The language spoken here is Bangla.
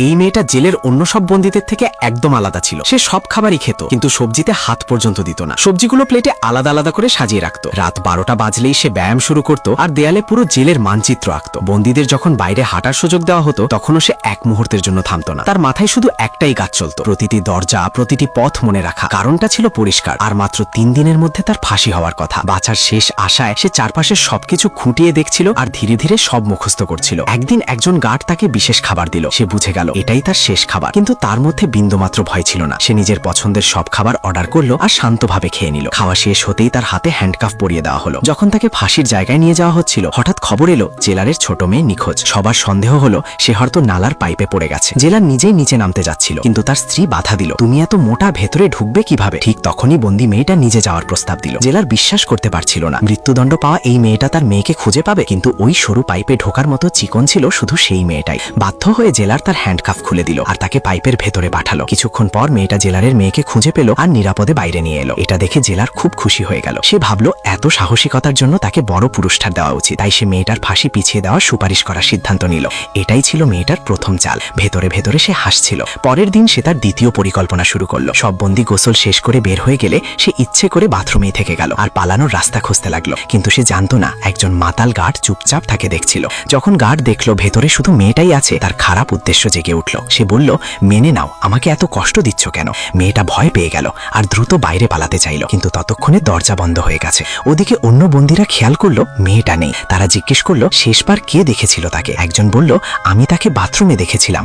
এই মেয়েটা জেলের অন্য সব বন্দীদের থেকে একদম আলাদা ছিল। সে সব খাবারই খেত, কিন্তু সবজিতে হাত পর্যন্ত দিত না। সবজিগুলো প্লেটে আলাদা আলাদা করে সাজিয়ে রাখত। রাত 12টা বাজলেই সে ব্যায়াম শুরু করত আর দেয়ালে পুরো জেলের মানচিত্র আঁকত। বন্দীদের যখন বাইরে হাঁটার সুযোগ দেওয়া হতো তখনও সে এক মুহূর্তের জন্য থামত না। তার মাথায় শুধু একটাই কাজ চলত, প্রতিটি দরজা, প্রতিটি পথ মনে রাখা। কারণটা ছিল পরিষ্কার, আর মাত্র 3 দিনের মধ্যে তার ফাঁসি হওয়ার কথা। বাঁচার শেষ আশায় সে চারপাশের সবকিছু খুঁটিয়ে দেখছিল আর ধীরে ধীরে সব মুখস্থ করছিল। একদিন একজন গার্ড তাকে বিশেষ খাবার দিল। সে বুঝে গেল এটাই তার শেষ খাবার, কিন্তু তার মধ্যে বিন্দুমাত্র ভয় ছিল না। সে নিজের পছন্দের সব খাবার অর্ডার করলো আর শান্তভাবে খেয়ে নিল। খাওয়া শেষ হতেই তার হাতে হ্যান্ডকাফ পরিয়ে দেওয়া হলো। যখন তাকে ফাঁসির জায়গায় নিয়ে যাওয়া হচ্ছিল, হঠাৎ খবর এলো জেলারের ছোট মেয়ে নিখোঁজ। সবার সন্দেহ হলো সে হয়তো নালার পাইপে পড়ে গেছে। জেলার নিজেই নিচে নামতে যাচ্ছিল, কিন্তু তার স্ত্রী বাধা দিল। তুমি এত মোটা, ভেতরে ঢুকবে কিভাবে? ঠিক তখনই বন্দি মেয়েটা নিজে যাওয়ার প্রস্তাব দিল। জেলার বিশ্বাস করতে পারছিল না মৃত্যুদণ্ড পাওয়া এই মেয়েটা তার মেয়েকে খুঁজে পাবে, কিন্তু ওই সরু পাইপে ঢোকার মতো চিকন ছিল শুধু সেই মেয়েটাই। বাধ্য হয়ে জেলার তার হ্যান্ডকাফ খুলে দিল আর তাকে পাইপের ভেতরে পাঠালো। কিছুক্ষণ পর মেয়েটা জেলারের মেয়েকে খুঁজে পেল আর নিরাপদে বাইরে নিয়ে এলো। এটা দেখে জেলার খুব খুশি হয়ে গেল। সে ভাবলো এত সাহসিকতার জন্য তাকে বড় পুরস্কার দেওয়া উচিত। তাই সে মেয়েটার ফাঁসি পিছিয়ে দেওয়ার সুপারিশ করার সিদ্ধান্ত নিল। এটাই ছিল মেয়েটার প্রথম চাল। ভেতরে ভেতরে সে হাসছিল। পরের দিন সে তার দ্বিতীয় পরিকল্পনা শুরু করলো। সব বন্দী গোসল শেষ করে বের হয়ে গেলে সে ইচ্ছে করে বাথরুমেই থেকে গেল আর পালানোর রাস্তা খুঁজতে লাগলো। কিন্তু সে জানতো না একজন মাতাল গার্ড চুপচাপ তাকে দেখছিল। যখন গার্ড দেখলো ভেতরে শুধু মেয়েটাই আছে, তার খারাপ উদ্দেশ্য জেগে উঠল। সে বলল, মেনে নাও, আমাকে এত কষ্ট দিচ্ছ কেন? মেয়েটা ভয় পেয়ে গেল আর দ্রুত বাইরে পালাতে চাইল, কিন্তু ততক্ষণে দরজা বন্ধ হয়ে গেছে। ওদিকে অন্য বন্দীরা খেয়াল করলো মেয়েটা নেই। তারা জিজ্ঞেস করলো শেষবার কে দেখেছিল তাকে। একজন বলল, আমি তাকে বাথরুমে দেখেছিলাম।